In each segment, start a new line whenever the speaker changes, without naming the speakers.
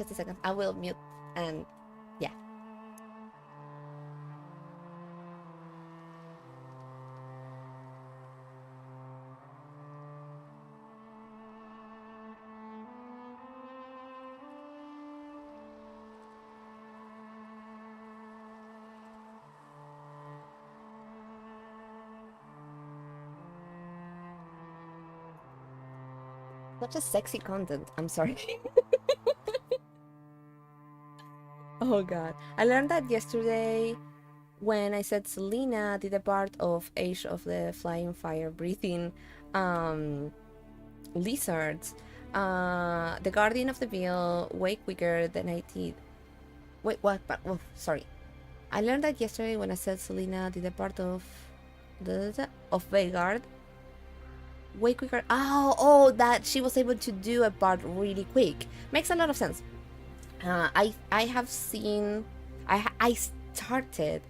just a second. I will mute and yeah. Such a sexy content. I'm sorry. Oh god. I learned that yesterday when I said Selena did a part of Age of the Flying Fire Breathing lizards. The Guardian of the Veil way quicker than I did. Wait, what? Oh, sorry. I learned that yesterday when I said Selena did a part of Veilguard way quicker. Oh, that she was able to do a part really quick. Makes a lot of sense. I have seen. I started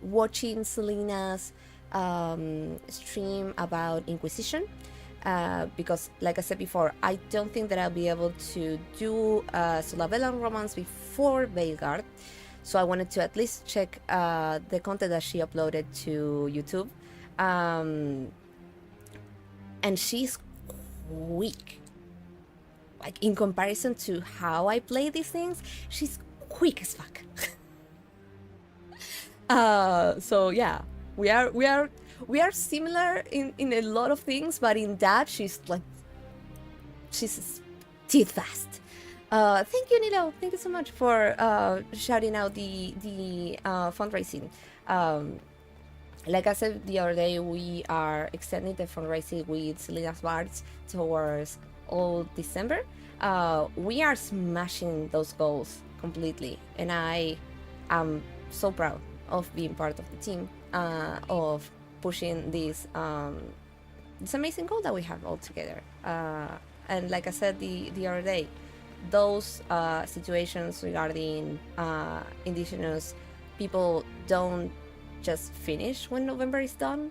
watching Selena's stream about Inquisition. Because, like I said before, I don't think that I'll be able to do Solavellan romance before Veilguard, so I wanted to at least check the content that she uploaded to YouTube. And she's quick. Like, in comparison to how I play these things, she's quick as fuck. So yeah, we are similar in a lot of things, but in that she's teeth fast. Thank you, Nilo. Thank you so much for shouting out the fundraising. Like I said the other day, we are extending the fundraising with Selena's Bards towards all December. We are smashing those goals completely, and I am so proud of being part of the team, of pushing this amazing goal that we have all together. And like I said the other day, those situations regarding indigenous people don't just finish when November is done.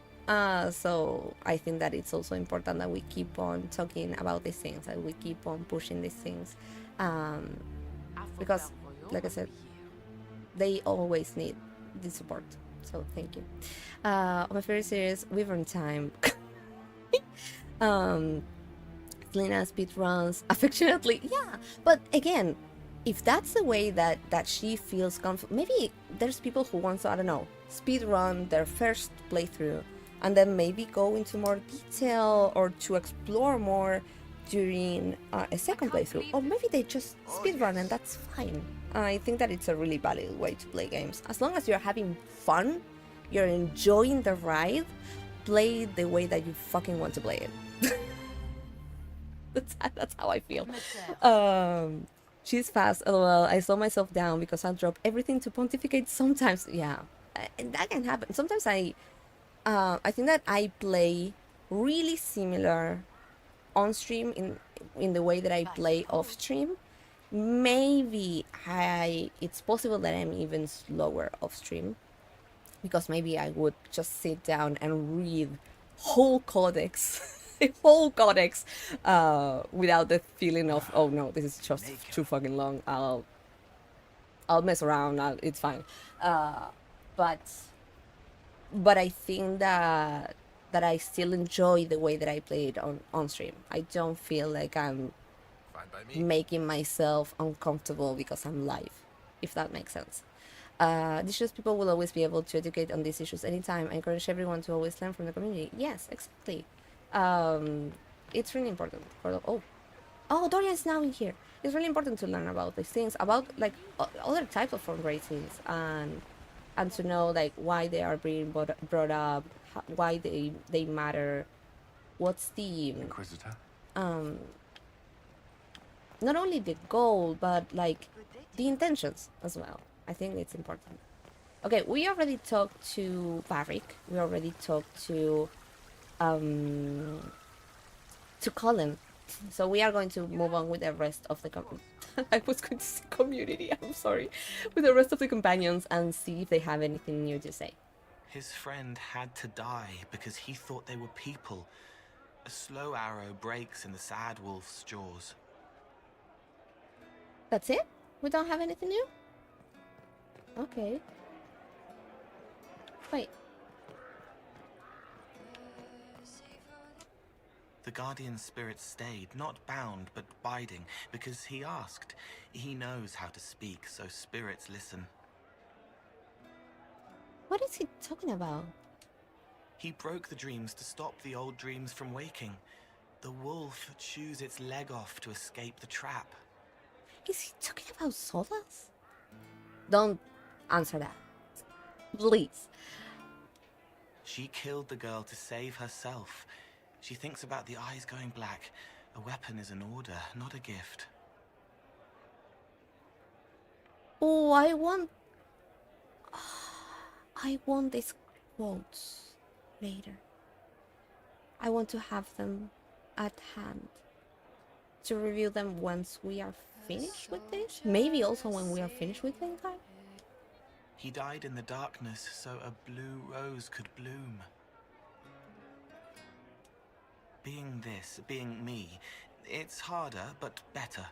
So I think that it's also important that we keep on talking about these things, that we keep on pushing these things, because, like I said, they always need the support. So thank you. My favorite series, Wyvern Time. Selena speedruns affectionately. Yeah, but again, if that's the way that she feels comfortable, maybe there's people who want to, I don't know, speedrun their first playthrough and then maybe go into more detail or to explore more during a second playthrough, or maybe they just speedrun and that's fine. I think that it's a really valid way to play games. As long as you're having fun, you're enjoying the ride, play the way that you fucking want to play it. That's how I feel. She's fast, lol. I slow myself down because I'll drop everything to pontificate sometimes. Yeah, and that can happen. Sometimes I think that I play really similar on stream in the way that I play off stream. Maybe it's possible that I'm even slower off stream, because maybe I would just sit down and read whole codex. A whole codex, without the feeling of, oh no, this is just too fucking long. I'll mess around. It's fine. But I think that I still enjoy the way that I play it on stream. I don't feel like I'm making myself uncomfortable because I'm live, if that makes sense. Indigenous people will always be able to educate on these issues anytime. I encourage everyone to always learn from the community. Yes, exactly. It's really important for the, oh, Dorian's now in here. It's really important to learn about these things, about like other types of fundraisings, and to know like why they are being brought up, why they matter, what's the
Inquisitor?
not only the goal but like the intentions as well. I think it's important. Okay, we already talked to Varric. We already talked to Colin. So we are going to move on with the rest of the I was going to say community, I'm sorry. With the rest of the companions and see if they have anything new to say.
His friend had to die because he thought they were people. A slow arrow breaks in the sad wolf's jaws.
That's it? We don't have anything new? Okay. Wait.
The guardian spirit stayed, not bound, but biding, because he asked. He knows how to speak, so spirits listen.
What is he talking about?
He broke the dreams to stop the old dreams from waking. The wolf chews its leg off to escape the trap.
Is he talking about sodas? Don't answer that. Please.
She killed the girl to save herself. She thinks about the eyes going black. A weapon is an order, not a gift.
Oh, I want these quotes later. I want to have them at hand to review them once we are finished with this. Maybe also when we are finished with Inky.
He died in the darkness so a blue rose could bloom. Being this, being me, it's harder, but better.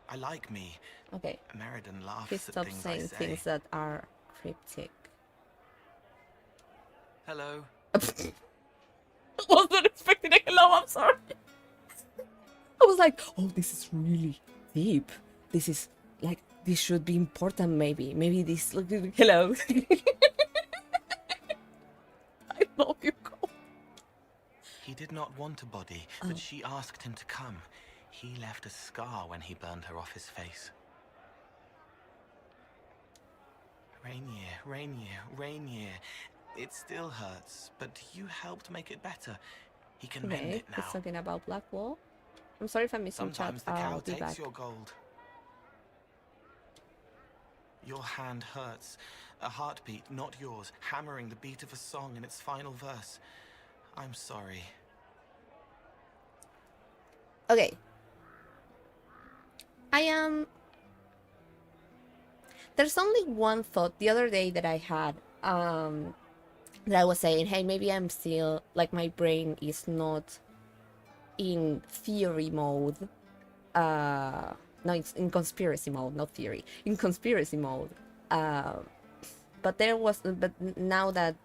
I like me.
Okay.
Meriden laughs
Please
at
stop
things
saying
I say.
things that are cryptic.
Hello.
I was not expecting a hello, I'm sorry. I was like, oh, this is really deep. This is like, this should be important maybe. Maybe this, look, hello. I love you, Cole.
He did not want a body, but she asked him to come. He left a scar when he burned her off his face. Rainier, Rainier, Rainier. It still hurts, but you helped make it better. He can mend
Okay,
it now.
he's talking about Blackwall. I'm sorry if I'm missing chat.
Sometimes the cow
I'll be
takes
back.
your gold. Your hand hurts. A heartbeat, not yours, hammering the beat of a song in its final verse. I'm sorry.
Okay. I am... There's only one thought the other day that I had, that I was saying, hey, maybe I'm still, like, my brain is not in theory mode. No, it's in conspiracy mode, not theory. In conspiracy mode. But now that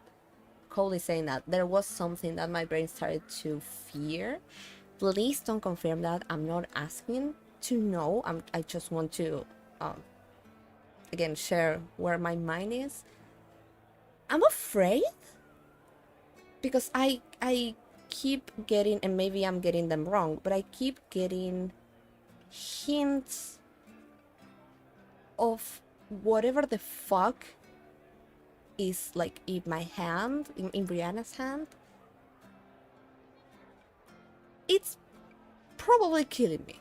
Cole is saying that, there was something that my brain started to fear. Please don't confirm that. I'm not asking to know. I just want to, again, share where my mind is. I'm afraid because I keep getting, and maybe I'm getting them wrong, but I keep getting hints of whatever the fuck is like in my hand, in Brianna's hand. It's probably killing me.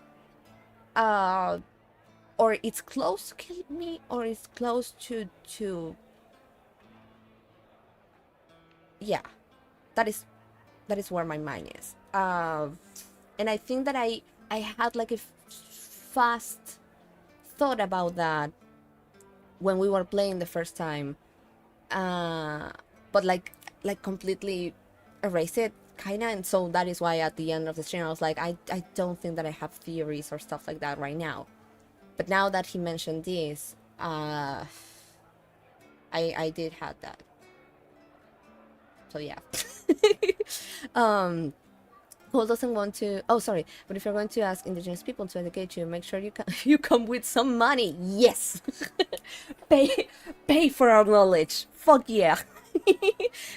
Or it's close to killing me, or it's close to yeah, that is where my mind is. And I think that I had like a fast thought about that when we were playing the first time, but like completely erase it, kinda. And so that is why at the end of the stream I was like, I don't think that I have theories or stuff like that right now. But now that he mentioned this, I did have that. So yeah. Cole doesn't want to. Oh, sorry. But if you're going to ask indigenous people to educate you, make sure you come with some money. Yes. pay for our knowledge. Fuck yeah.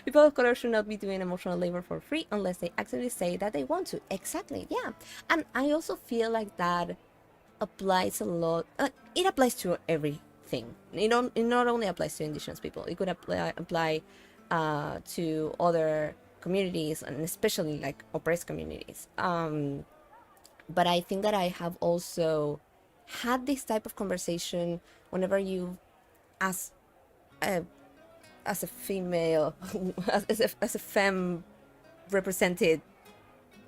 People of color should not be doing emotional labor for free unless they actually say that they want to. Exactly. Yeah. And I also feel like that applies a lot. It applies to everything. It not only applies to indigenous people. It could apply to other communities, and especially like oppressed communities. But I think that I have also had this type of conversation whenever you, as a female, as a femme represented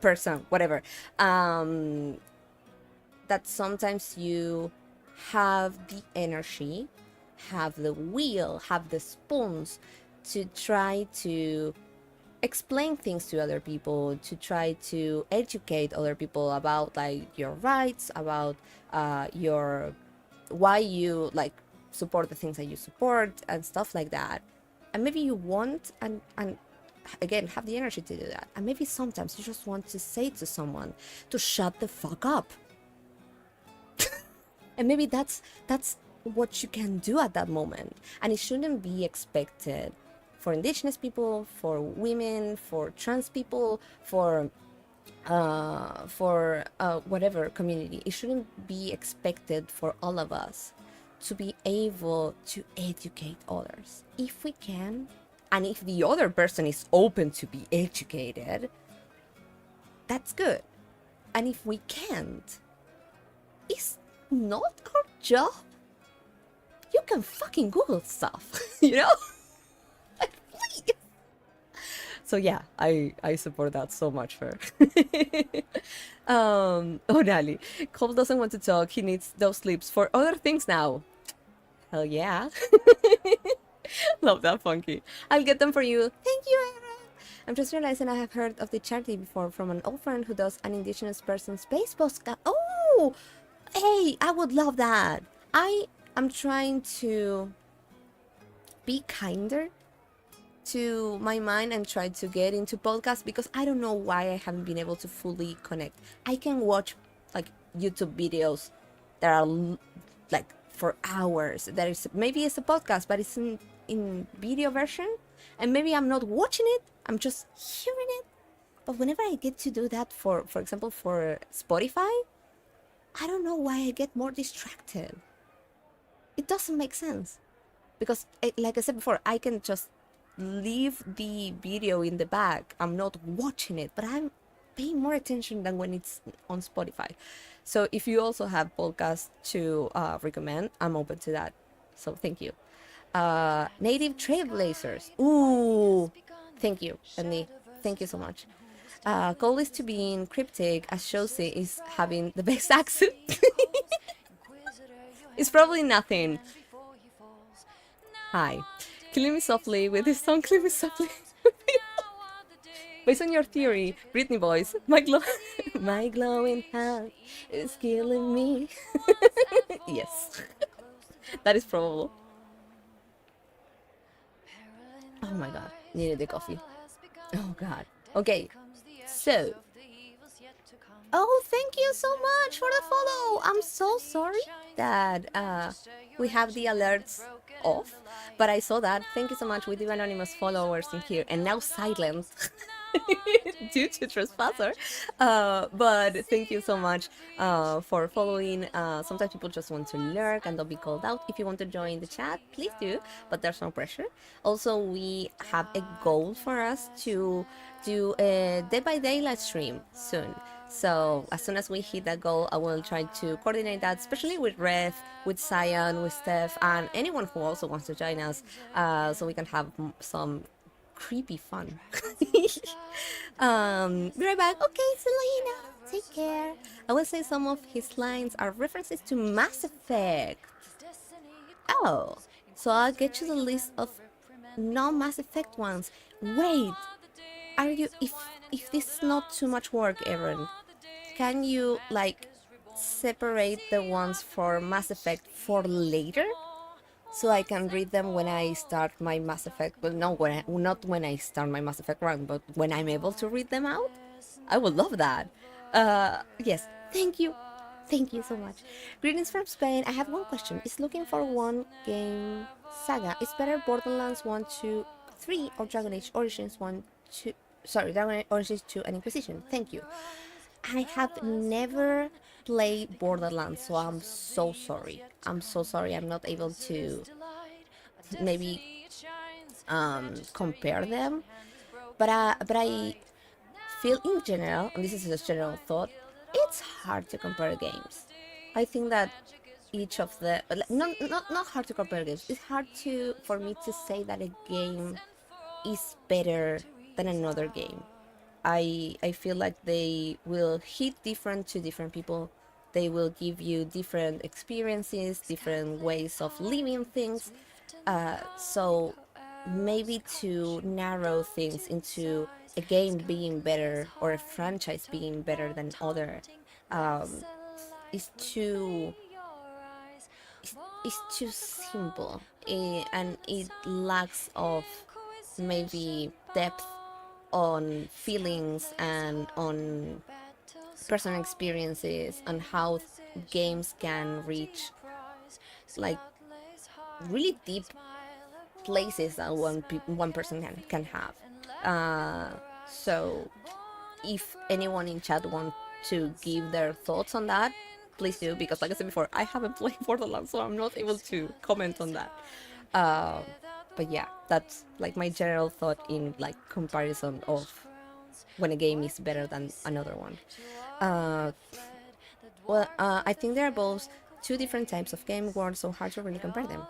person, whatever, that sometimes you have the energy, have the will, have the spoons to try to explain things to other people, to try to educate other people about like your rights, about your why you like support the things that you support and stuff like that. And maybe you want and again have the energy to do that. And maybe sometimes you just want to say to someone to shut the fuck up. And maybe that's what you can do at that moment. And it shouldn't be expected for indigenous people, for women, for trans people, for whatever community. It shouldn't be expected for all of us to be able to educate others if we can, and if the other person is open to be educated, that's good. And if we can't, it's not our job. You can fucking Google stuff, you know? Like, please. So yeah, I support that so much for Nali. Cole doesn't want to talk. He needs those sleeps for other things now. Hell yeah. Love that, Funky. I'll get them for you. Thank you, Aaron. I'm just realizing I have heard of the charity before from an old friend who does an indigenous person space postcard. Oh, hey, I would love that. I am trying to be kinder to my mind and try to get into podcasts because I don't know why I haven't been able to fully connect. I can watch like YouTube videos that are like for hours. That is maybe it's a podcast, but it's in video version, and maybe I'm not watching it. I'm just hearing it. But whenever I get to do that for example, for Spotify, I don't know why I get more distracted. It doesn't make sense because, like I said before, I can just leave the video in the back. I'm not watching it, but I'm paying more attention than when it's on Spotify. So if you also have podcasts to recommend, I'm open to that. So thank you. Native Trailblazers. Ooh, thank you, Andy. Thank you so much. Goal is to be in cryptic as Josie is having the best accent. It's probably nothing. Hi. Killing Me Softly with his song Killing Me Softly. Based on your theory, Britney voice, my glowing hand is killing me. Yes. That is probable. Oh my god, needed the coffee. Oh god. Okay, so. Oh, thank you so much for the follow. I'm so sorry that we have the alerts off, but I saw that. Thank you so much. We do anonymous followers in here, and now silent due to Trespasser. But thank you so much for following. Sometimes people just want to lurk and don't be called out. If you want to join the chat, please do, but there's no pressure. Also, we have a goal for us to do a day-by-day live stream soon. So as soon as we hit that goal, I will try to coordinate that, especially with Rev, with Cyan, with Steph, and anyone who also wants to join us, so we can have some creepy fun. Be right back. Okay, Selena, take care. I will say some of his lines are references to Mass Effect. Oh, so I'll get you the list of non-Mass Effect ones. Wait, are you, if this is not too much work, Aaron, can you like separate the ones for Mass Effect for later, so I can read them when I start my Mass Effect? Well, no, not when I start my Mass Effect run, but when I'm able to read them out. I would love that. Yes, thank you so much. Greetings from Spain. I have one question. Is looking for one game saga, is better Borderlands 1, 2, 3 or Dragon Age Origins 1, 2? Sorry, Dragon Age Origins 2 and Inquisition. Thank you. I have never played Borderlands, so I'm so sorry. I'm so sorry I'm not able to maybe compare them. But I feel in general, and this is a general thought, it's hard to compare games. I think that each of the not hard to compare games. It's hard for me to say that a game is better than another game. I feel like they will hit different to different people. They will give you different experiences, different ways of living things. So maybe to narrow things into a game being better or a franchise being better than other is too it's too simple, and it lacks of maybe depth on feelings and on personal experiences, and how games can reach like really deep places that one person can have. So if anyone in chat wants to give their thoughts on that, please do, because like I said before, I haven't played Borderlands, so I'm not able to comment on that. But yeah, that's like my general thought in like comparison of when a game is better than another one. I think there are both two different types of game worlds, so hard to really compare them.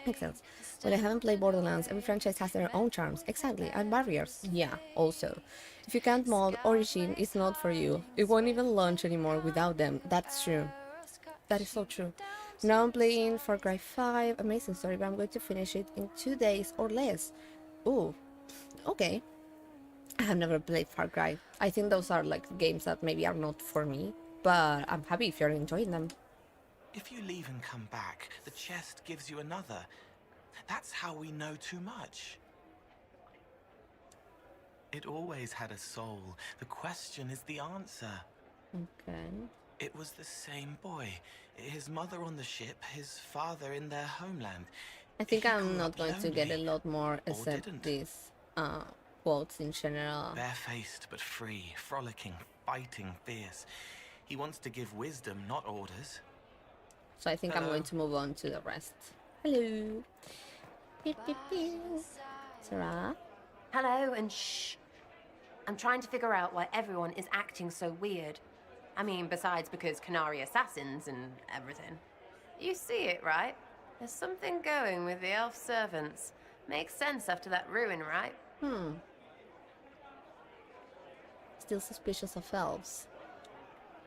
Makes sense. When I haven't played Borderlands, every franchise has their own charms. Exactly, and barriers. Yeah, also. If you can't mod, Origin is not for you. It won't even launch anymore without them. That's true. That is so true. Now I'm playing Far Cry 5. Amazing story, but I'm going to finish it in 2 days or less. Ooh, okay. I have never played Far Cry. I think those are like games that maybe are not for me, but I'm happy if you're enjoying them.
If you leave and come back, the chest gives you another. That's how we know too much. It always had a soul. The question is the answer.
Okay.
It was the same boy. His mother on the ship, his father in their homeland.
I think
He
I'm
grew
not
up
going to get a
lonely,
lot more
or
except
didn't.
these quotes in general.
Barefaced but free, frolicking, fighting fierce. He wants to give wisdom, not orders.
So I think I'm going to move on to the rest. Hello. Pew, pew, pew. Sera?
Hello, and shh. I'm trying to figure out why everyone is acting so weird. I mean, besides because Canary assassins and everything. You see it, right? There's something going with the elf servants. Makes sense after that ruin, right?
Still suspicious of elves.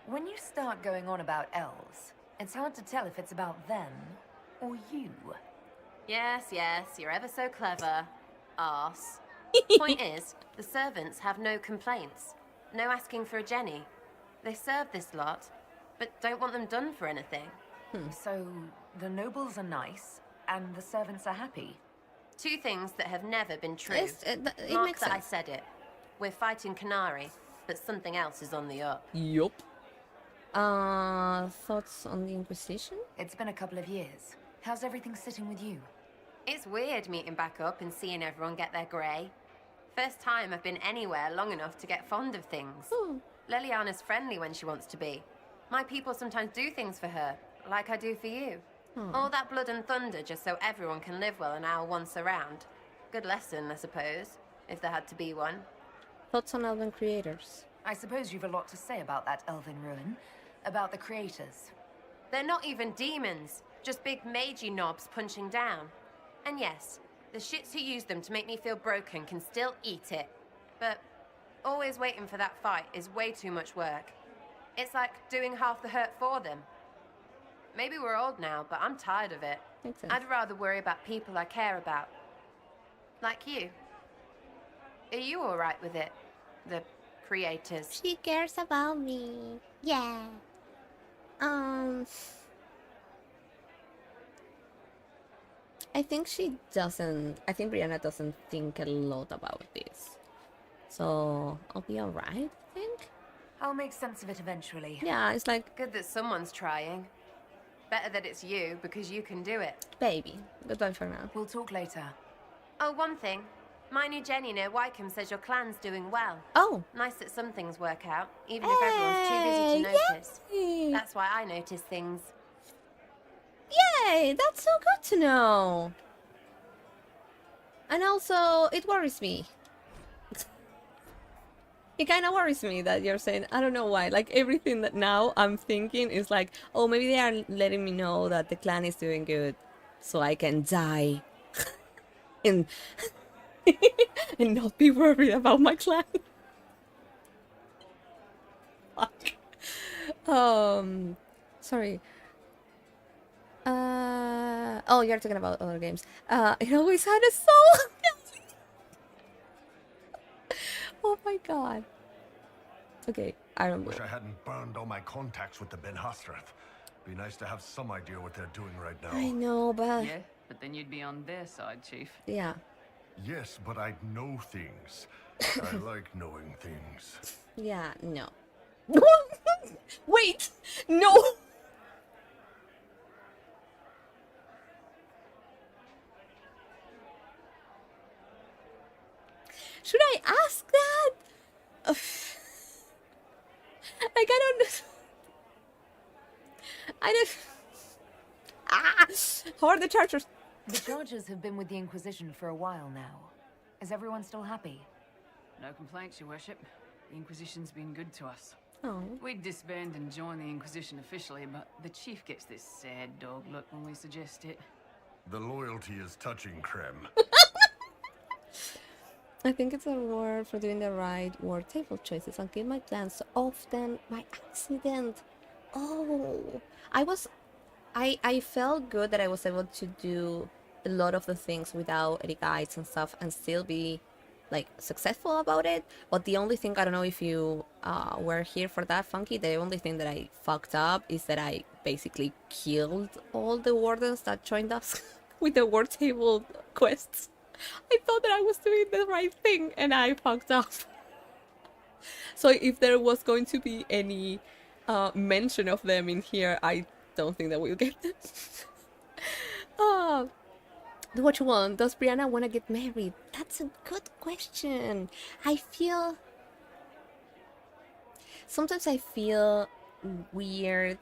When you start going on about elves, it's hard to tell if it's about them or you.
Yes, you're ever so clever. Arse. Point is, the servants have no complaints. No asking for a Jenny. They serve this lot, but don't want them done for anything.
So, the nobles are nice, and the servants are happy.
Two things that have never been true.
It
Mark
makes
that I
sense.
said it. We're fighting Canary, but something else is on the up.
Yup. Thoughts on the Inquisition?
It's been a couple of years. How's everything sitting with you?
It's weird meeting back up and seeing everyone get their grey. First time I've been anywhere long enough to get fond of things. Liliana's friendly when she wants to be. My people sometimes do things for her, like I do for you. All that blood and thunder just so everyone can live well an hour once around. Good lesson, I suppose, if there had to be one.
Thoughts on Elven creators?
I suppose you've a lot to say about that elven ruin, about the creators.
They're not even demons, just big magey knobs punching down. And yes, the shits who use them to make me feel broken can still eat it. But always waiting for that fight is way too much work. It's like doing half the hurt for them. Maybe we're old now, but I'm tired of it.
Makes sense.
I'd rather worry about people I care about. Like you. Are you alright with it? The creators.
She cares about me. Yeah. I think she doesn't. I think Brianna doesn't think a lot about this. So I'll be alright, I think.
I'll make sense of it eventually.
Yeah, it's like,
Good that someone's trying. Better that it's you, because you can do it.
baby. Goodbye for now.
We'll talk later.
Oh, one thing. My new Jenny near Wycombe says your clan's doing well.
Oh.
Nice that some things work out, even if everyone's too busy to notice.
Yay!
That's why I notice things.
Yay! That's so good to know. And also, it worries me. It kind of worries me that you're saying, I don't know why, like everything that now I'm thinking is like, oh, maybe they are letting me know that the clan is doing good so I can die and and not be worried about my clan. Fuck. Sorry. Oh, you're talking about other games. It always had a soul. Oh my god. Okay, I don't know.
Wish I hadn't burned all my contacts with the Ben Hasrath. Be nice to have some idea what they're doing right now.
I know, but
Yeah, but then you'd be on their side, Chief.
yeah.
Yes, but I'd know things. I like knowing things.
Yeah, no. Wait! No! Should I ask that? Ugh. Like, I don't... Ah! How are the chargers?
The Chargers have been with the Inquisition for a while now. Is everyone still happy?
No complaints, Your Worship. The Inquisition's been good to us.
Oh.
We'd disband and join the Inquisition officially, but the Chief gets this sad dog look when we suggest it.
The loyalty is touching, Krem.
I think it's a reward for doing the right word table choices and keep my plans so often by accident. Oh, I felt good that I was able to do a lot of the things without any guides and stuff and still be like successful about it. But the only thing, I don't know if you were here for that, Funky, the only thing that I fucked up is that I basically killed all the wardens that joined us with the word table quests. I thought that I was doing the right thing and I fucked up. So if there was going to be any mention of them in here, I don't think that we'll get them. What you want? Does Brianna want to get married? That's a good question. Sometimes I feel weird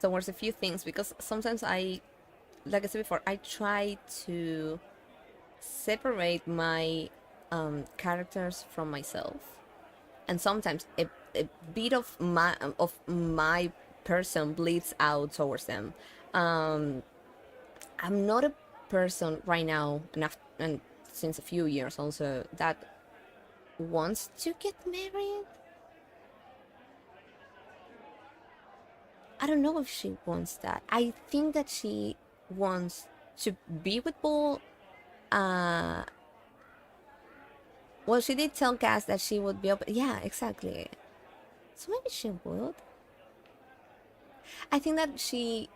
towards a few things because sometimes like I said before, I try to separate my characters from myself, and sometimes a bit of my person bleeds out towards them. I'm not a person right now, and since a few years also, that wants to get married. I don't know if she wants that. I think that she wants to be with Bull. Well, she did tell Cass that she would be open. Yeah, exactly. So maybe she would. I think that she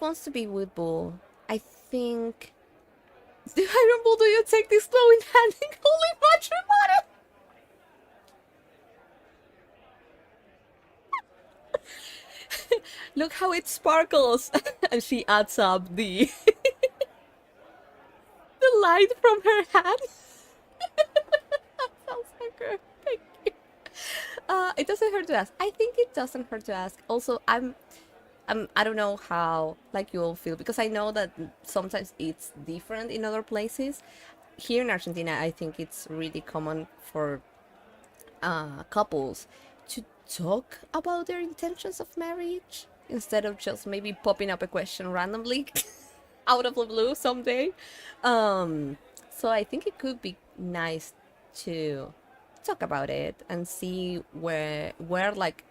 wants to be with Bull. I think. Iron Bull, do you take this slow in handing holy matrimony? Look how it sparkles, and she adds up the the light from her hand. That sounds so good. Thank you. It doesn't hurt to ask. I think it doesn't hurt to ask. Also, I don't know how like you all feel, because I know that sometimes it's different in other places. Here in Argentina, I think it's really common for couples to talk about their intentions of marriage instead of just maybe popping up a question randomly out of the blue someday. So I think it could be nice to talk about it and see where like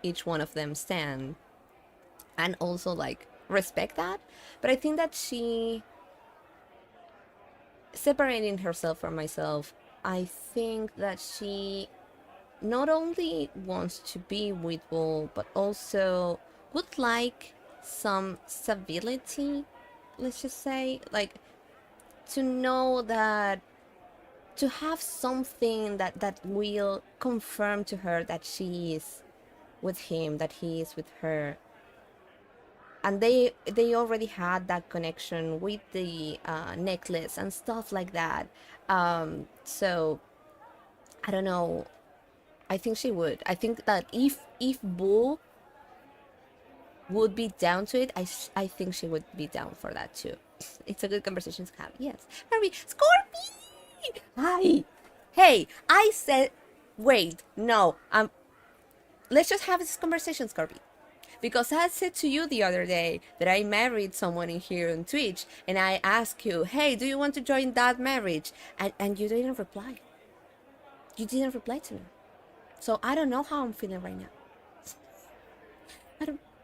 each one of them stand, and also like respect that. But I think that she separating herself from myself, I think that she not only wants to be with Bull, but also would like some stability, let's just say, like to know that, to have something that will confirm to her that she is with him, that he is with her. And they already had that connection with the necklace and stuff like that. So I don't know. I think she would. I think that if Bull would be down to it, I think she would be down for that too. It's a good conversation to have. Yes. Harvey, Scorpy! Hi. Hey, I said, wait, no. Let's just have this conversation, Scorpy. Because I said to you the other day that I married someone in here on Twitch, and I asked you, hey, do you want to join that marriage? And you didn't reply. You didn't reply to me. So I don't know how I'm feeling right now.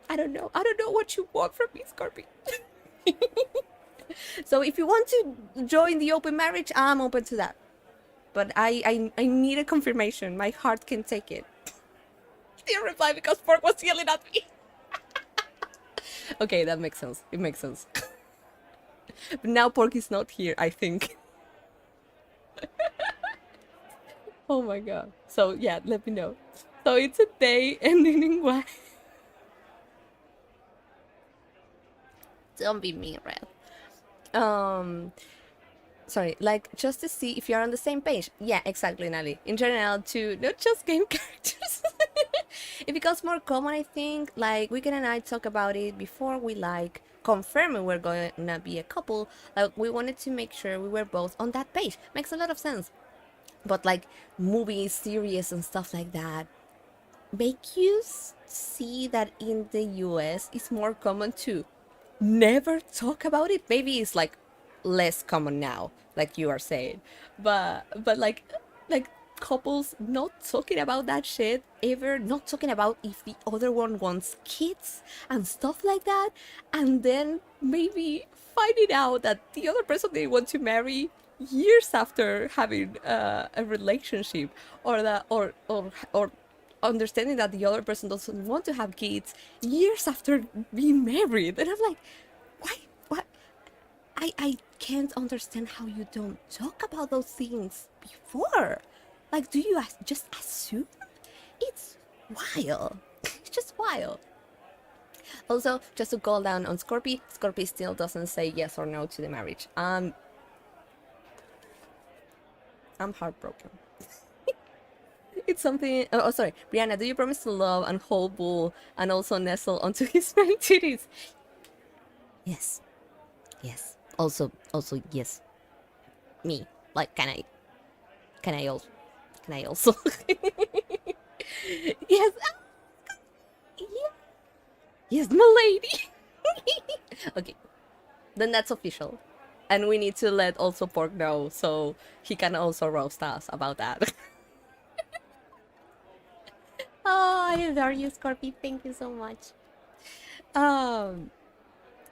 I don't know. I don't know what you want from me, Scorpy. So if you want to join the open marriage, I'm open to that. But I need a confirmation. My heart can take it. Didn't reply because Pork was yelling at me. Okay, that makes sense. It makes sense. But now Porky's not here, I think. Oh my god. So yeah, let me know. So it's a day ending in Y. Don't be mean, Red. Sorry, like just to see if you're on the same page. Yeah, exactly, Nali. In general, to not just game characters. It becomes more common, I think. Like Wicked and I talked about it before we like confirmed we were gonna be a couple. Like we wanted to make sure we were both on that page. Makes a lot of sense. But like movies, series, and stuff like that make you see that in the US it's more common to never talk about it. Maybe it's like less common now, like you are saying, but like couples not talking about that shit ever, not talking about if the other one wants kids and stuff like that, and then maybe finding out that the other person they want to marry years after having a relationship, or that or understanding that the other person doesn't want to have kids years after being married. And I'm like, why? What? I can't understand how you don't talk about those things before. Like, do you just assume? It's wild. It's just wild. Also, just to call down on Scorpy, Scorpy still doesn't say yes or no to the marriage. I'm heartbroken. It's something. Oh, sorry, Brianna. Do you promise to love and hold Bull and also nestle onto his very titties? Yes, yes. Also, yes. Me. Like, can I? Can I also? Can I also? Yes. Yeah. Yes, my lady. Okay, then that's official, and we need to let also Pork know so he can also roast us about that. Oh, I adore you, Scorpy. Thank you so much. Um,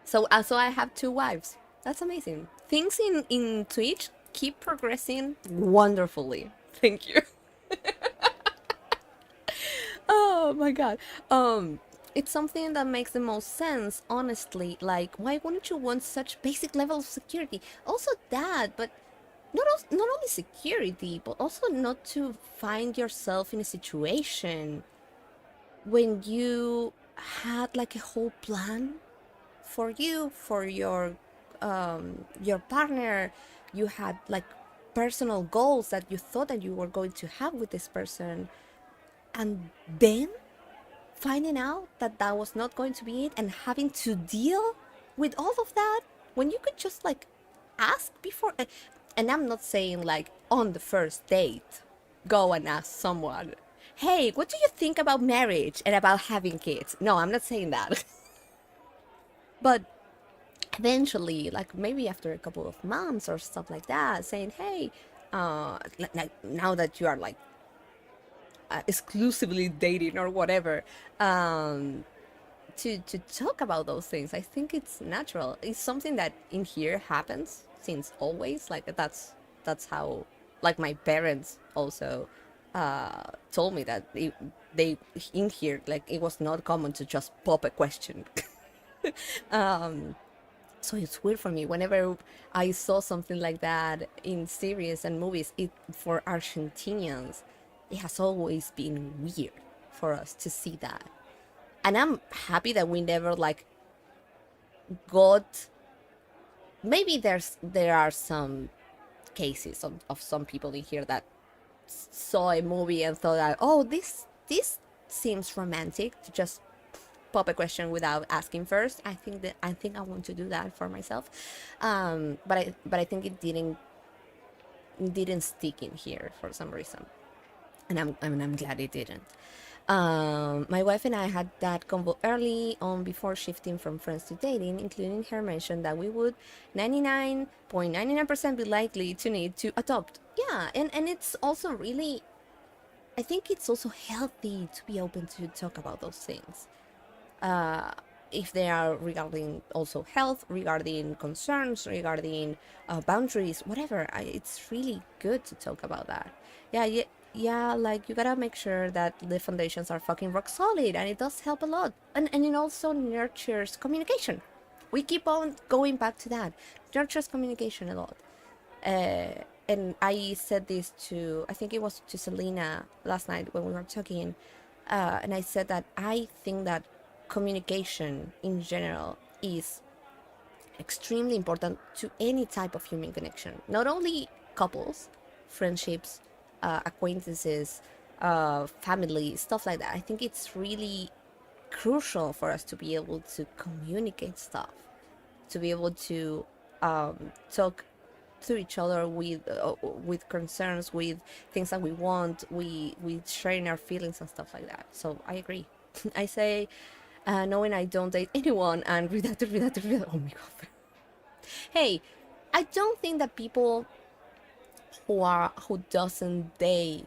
so I have two wives. That's amazing. Things in Twitch keep progressing wonderfully. Thank you. Oh my god. It's something that makes the most sense, honestly. Like, why wouldn't you want such basic level of security? Also that, but not only security, but also not to find yourself in a situation when you had like a whole plan for you, for your partner. You had like personal goals that you thought that you were going to have with this person, and then finding out that that was not going to be it and having to deal with all of that when you could just like ask before. And I'm not saying like on the first date go and ask someone, hey, what do you think about marriage and about having kids? No, I'm not saying that. But eventually, like maybe after a couple of months or stuff like that, saying, hey, like now that you are like exclusively dating or whatever, to talk about those things. I think it's natural. It's something that in here happens since always. Like that's how, like my parents also told me that they in here, like it was not common to just pop a question. So it's weird for me whenever I saw something like that in series and movies. It, for Argentinians, it has always been weird for us to see that, and I'm happy that we never like got. Maybe there are some cases of some people in here that saw a movie and thought that, oh, this seems romantic, to just pop a question without asking first. I think I want to do that for myself, but I think it didn't stick in here for some reason, and I'm glad it didn't. My wife and I had that convo early on before shifting from friends to dating, including her mention that we would 99.99% be likely to need to adopt. Yeah, and it's also really, I think it's also healthy to be open to talk about those things. If they are regarding also health, regarding concerns, regarding boundaries, whatever. It's really good to talk about that. Yeah, yeah, like you gotta make sure that the foundations are fucking rock solid, and it does help a lot. And it also nurtures communication. We keep on going back to that. Nurtures communication a lot. And I said this to, I think it was to Selena last night when we were talking, and I said that I think that communication in general is extremely important to any type of human connection, not only couples, friendships, acquaintances, family, stuff like that. I think it's really crucial for us to be able to communicate stuff, to be able to talk to each other with concerns, with things that we want, with sharing our feelings and stuff like that. So I agree. I say, knowing I don't date anyone, and redacted. Oh my god. Hey, I don't think that people who doesn't date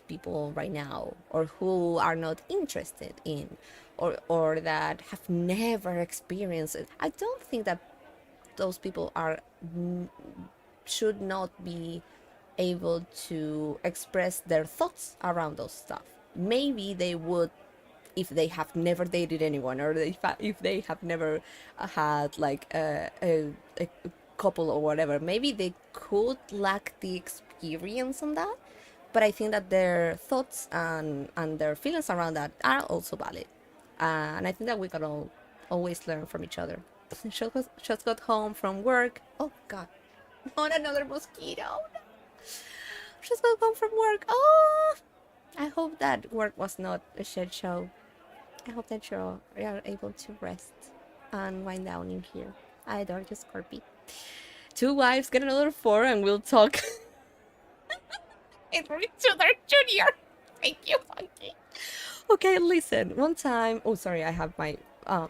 people right now, or who are not interested in, or that have never experienced it, I don't think that those people are should not be able to express their thoughts around those stuff. Maybe they would if they have never dated anyone, or if they have never had like a couple or whatever. Maybe they could lack the experience on that, but I think that their thoughts and their feelings around that are also valid. And I think that we can all always learn from each other. Just got home from work. Oh god, not another mosquito. Just got home from work. Oh, I hope that work was not a shit show. I hope that you are able to rest and wind down in here. I adore you, Scorpy. Two wives, get another four, and we'll talk. It's Richard Jr. Thank you, Funky. Okay, listen. One time, oh sorry, I have my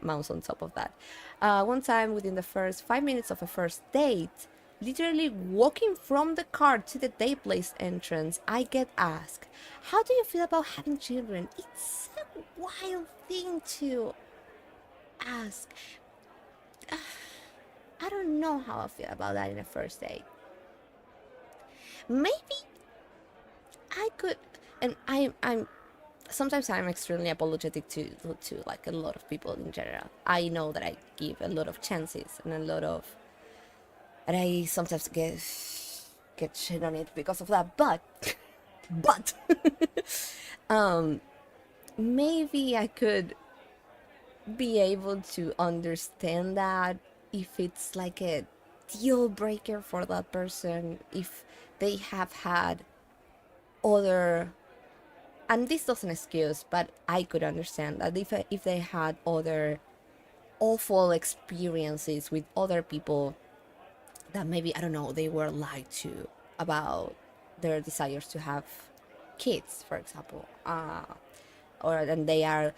mouse on top of that. One time, within the first 5 minutes of a first date, literally walking from the car to the date place entrance, I get asked, "How do you feel about having children?" It's a wild thing to ask. I don't know how I feel about that in a first date. Maybe I could, and I'm sometimes I'm extremely apologetic to like a lot of people in general. I know that I give a lot of chances and a lot of, and I sometimes get shit on it because of that. But maybe I could be able to understand that if it's like a deal breaker for that person, if they have had other, and this doesn't excuse, but I could understand that if they had other awful experiences with other people, that maybe, I don't know, they were lied to about their desires to have kids, for example, or and they are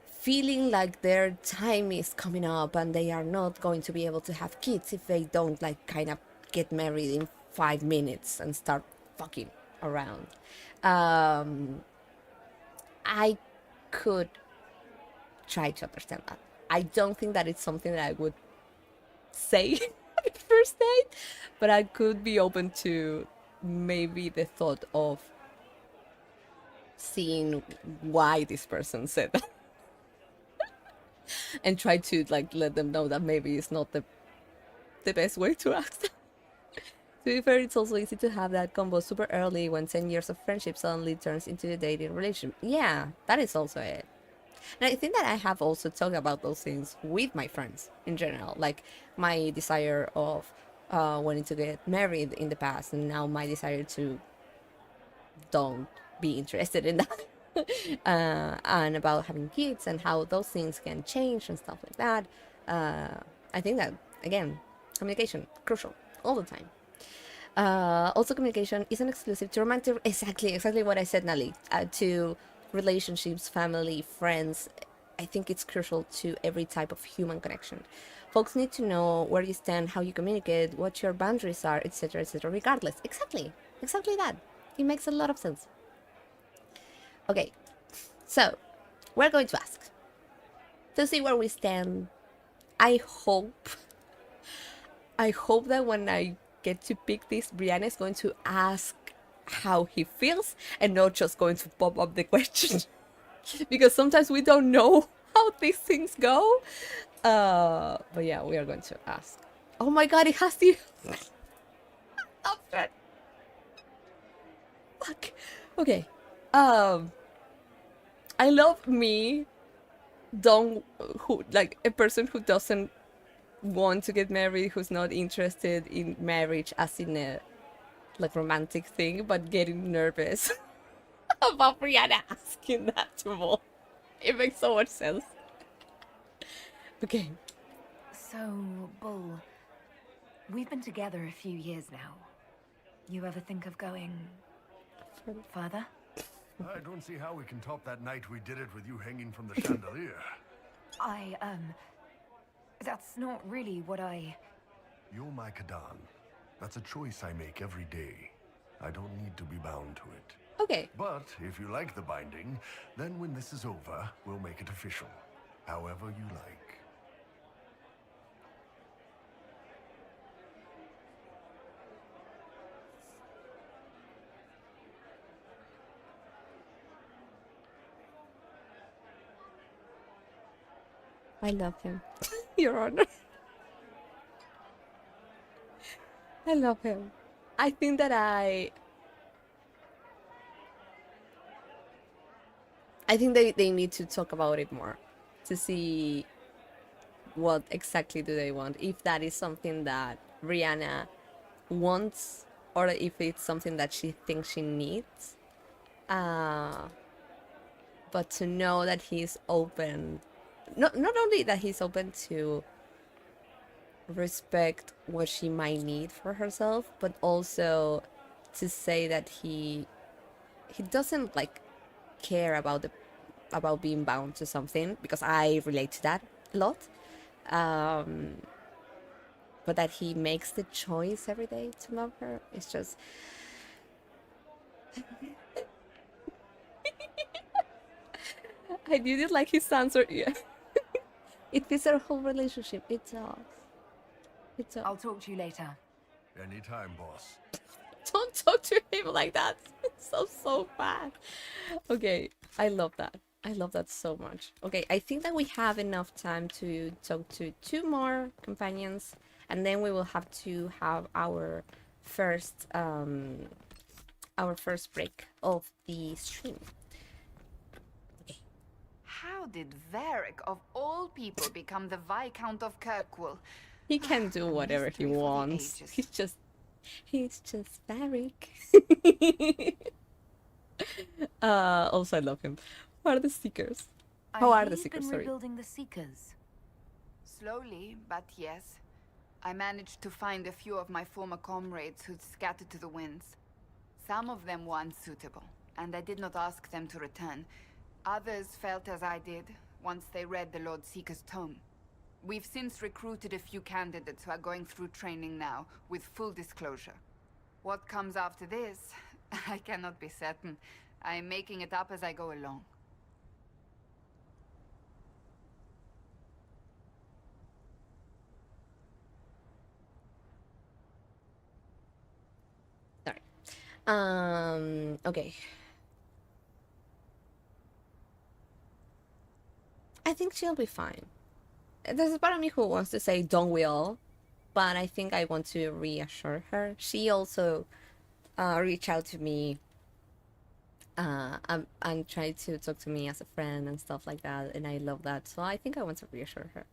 feeling like their time is coming up and they are not going to be able to have kids if they don't like kind of get married in 5 minutes and start fucking around. I could try to understand that. I don't think that it's something that I would say at first date, but I could be open to maybe the thought of seeing why this person said that. And try to like let them know that maybe it's not the best way to ask them. To be fair, it's also easy to have that combo super early when 10 years of friendship suddenly turns into a dating relationship. Yeah, that is also it. And I think that I have also talked about those things with my friends in general, like my desire of wanting to get married in the past, and now my desire to don't be interested in that. And about having kids and how those things can change and stuff like that. I think that, again, communication, crucial, all the time. Also, communication isn't exclusive to romantic, exactly what I said, Nali, to relationships, family, friends. I think it's crucial to every type of human connection. Folks need to know where you stand, how you communicate, what your boundaries are, etc., regardless. Exactly that. It makes a lot of sense. Okay, so we're going to ask to see where we stand. I hope that when I get to pick this, Brianna is going to ask how he feels and not just going to pop up the question. Because sometimes we don't know how these things go. But yeah, we are going to ask. Oh my god, it has to. Fuck. Okay. I love me. Who like a person who doesn't want to get married, who's not interested in marriage as in a like romantic thing, but getting nervous about Brianna asking that to Vol. It makes so much sense. Okay.
So, Bull, we've been together a few years now. You ever think of going further?
I don't see how we can top that night we did it with you hanging from the chandelier.
That's not really what I...
You're my Kadan. That's a choice I make every day. I don't need to be bound to it.
Okay.
But if you like the binding, then when this is over, we'll make it official. However you like.
I love him. Your Honor. I love him. I think that I think they need to talk about it more to see what exactly do they want. If that is something that Rihanna wants or if it's something that she thinks she needs. But to know that he's open, not only that he's open to respect what she might need for herself, but also to say that he doesn't like care about being bound to something, because I relate to that a lot. But that he makes the choice every day to love her. It's just I didn't like his answer. Yeah. It fits our whole relationship. It does. It does.
I'll talk to you later.
Anytime, boss.
Don't talk to him like that. It's so bad. Okay, I love that. I love that so much. Okay, I think that we have enough time to talk to 2 more companions, and then we will have to have our first break of the stream.
How did Varric, of all people, become the Viscount of Kirkwall?
He can do whatever he
mystery for the
wants.
ages.
He's just Varric. Also, I love him. What are the Seekers? How are the Seekers?
Been
Sorry.
rebuilding the Seekers.
Slowly, but yes. I managed to find a few of my former comrades who'd scattered to the winds. Some of them were unsuitable, and I did not ask them to return. Others felt as I did, once they read the Lord Seeker's tome. We've since recruited a few candidates who are going through training now, with full disclosure. What comes after this, I cannot be certain. I'm making it up as I go along.
Sorry. Okay. I think she'll be fine. There's a part of me who wants to say, don't we all? But I think I want to reassure her. She also reached out to me and tried to talk to me as a friend and stuff like that, and I love that. So I think I want to reassure her.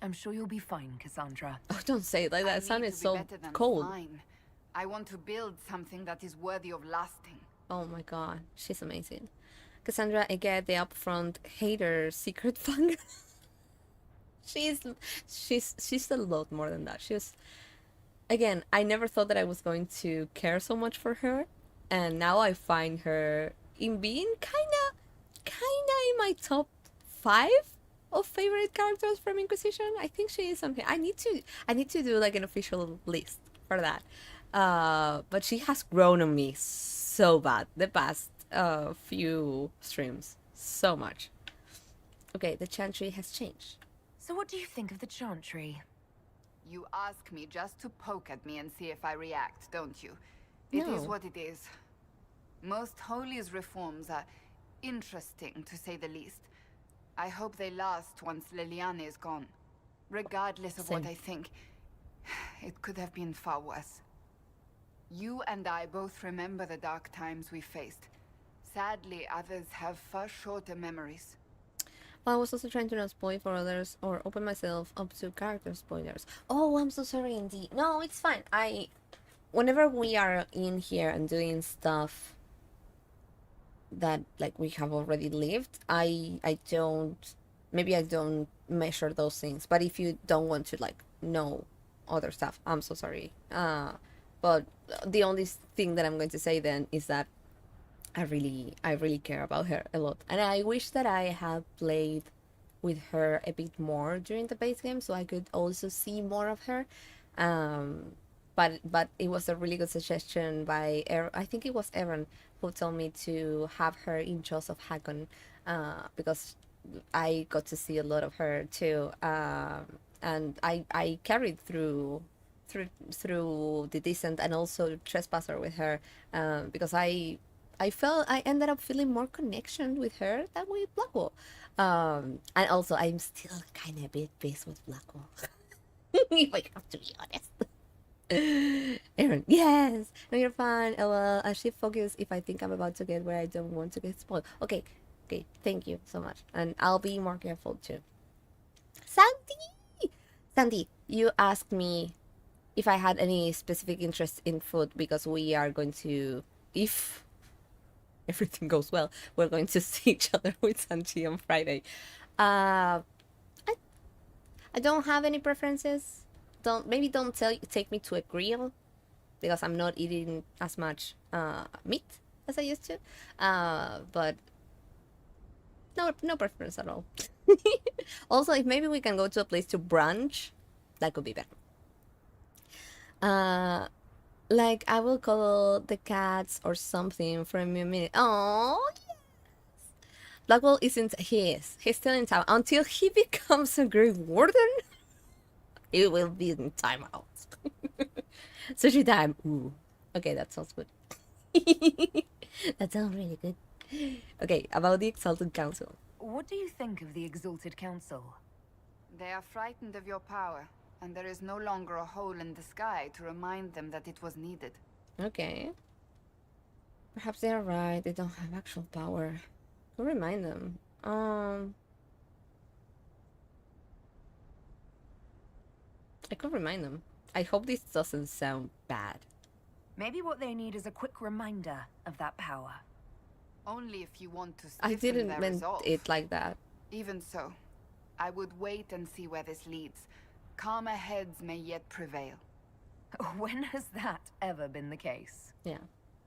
I'm sure you'll be fine, Cassandra.
Oh, don't say it like that. It sounded so cold.
Fine. I want to build something that is worthy of lasting.
Oh my god, she's amazing. Cassandra, I get the upfront hater secret fun. She's a lot more than that. Again, I never thought that I was going to care so much for her, and now I find her in being kinda in my top 5 of favorite characters from Inquisition. I think she is something. I need to do like an official list for that. But she has grown on me so bad the past few streams, so much. Okay, the chantry has changed.
So what do you think of the Chantry?
You ask me just to poke at me and see if I react, don't you? It is
No.
what it is. Most Holy's reforms are interesting, to say the least. I hope they last once Liliana is gone. Regardless of what
Same.
I think, it could have been far worse. You and I both remember the dark times we faced. Sadly, others have far shorter memories.
Well, I was also trying to not spoil for others or open myself up to character spoilers. Oh, I'm so sorry, indeed. No, it's fine. Whenever we are in here and doing stuff that like we have already lived, I don't, maybe I don't measure those things. But if you don't want to like know other stuff, I'm so sorry. But the only thing that I'm going to say then is that I really care about her a lot, and I wish that I had played with her a bit more during the base game, so I could also see more of her. But it was a really good suggestion by I think it was Aaron who told me to have her in Jaws of Hakkon, because I got to see a lot of her too, and I carried through the Descent and also Trespasser with her, because I ended up feeling more connection with her than with Blackwell. And also I'm still kind of a bit pissed with Blackwell. If I have to be honest. Aaron, yes! No, you're fine. Well, I should focus if I think I'm about to get where I don't want to get spoiled. Okay, thank you so much. And I'll be more careful too. Sandy, you asked me if I had any specific interest in food because we are going to, if everything goes well, we're going to see each other with Sanji on Friday. I don't have any preferences. Don't take me to a grill because I'm not eating as much meat as I used to. But no preference at all. Also, if maybe we can go to a place to brunch, that could be better. Like I will call the cats or something for a minute. Oh, yes. Blackwell isn't. He's still in town until he becomes a Grey Warden. He will be in timeout. Sushi time. Ooh. Okay, that sounds good. That sounds really good. Okay, about the Exalted Council.
What do you think of the Exalted Council?
They are frightened of your power, and there is no longer a hole in the sky to remind them that it was needed.
Okay. Perhaps they are right. They don't have actual power. Who remind them? I could remind them. I hope this doesn't sound bad.
Maybe what they need is a quick reminder of that power.
Only if you want to
I
stiffen
didn't
their
mean
resolve.
it like that.
Even so, I would wait and see where this leads. Calmer heads may yet prevail.
When has that ever been the case?
Yeah.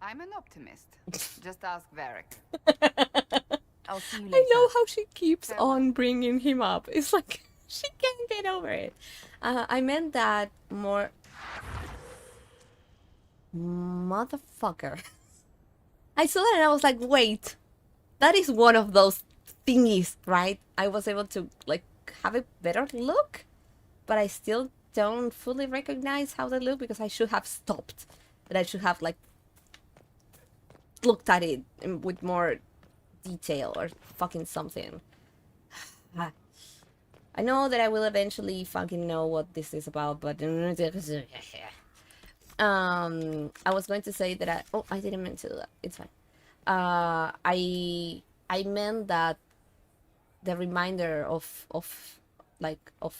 I'm an optimist. Just ask Varric.
I'll see you later.
I know how she keeps
Farewell.
on bringing him up. It's like she can't get over it. I meant that more. Motherfucker. I saw that and I was like, wait, that is one of those thingies, right? I was able to like have a better look, but I still don't fully recognize how they look because I should have stopped. But I should have like looked at it with more detail or fucking something. I know that I will eventually fucking know what this is about, but I was going to say that I didn't mean to do that. It's fine. I meant that the reminder of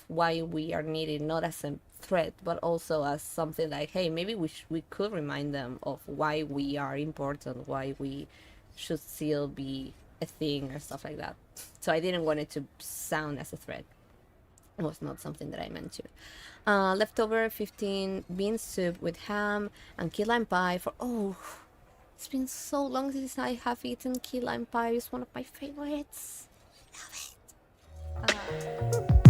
why we are needed, not as a threat, but also as something like, hey, maybe we could remind them of why we are important, why we should still be a thing or stuff like that. So I didn't want it to sound as a threat. It was not something that I meant to. Leftover 15 bean soup with ham and key lime pie for... Oh, it's been so long since I have eaten key lime pie. It's one of my favorites. Love it.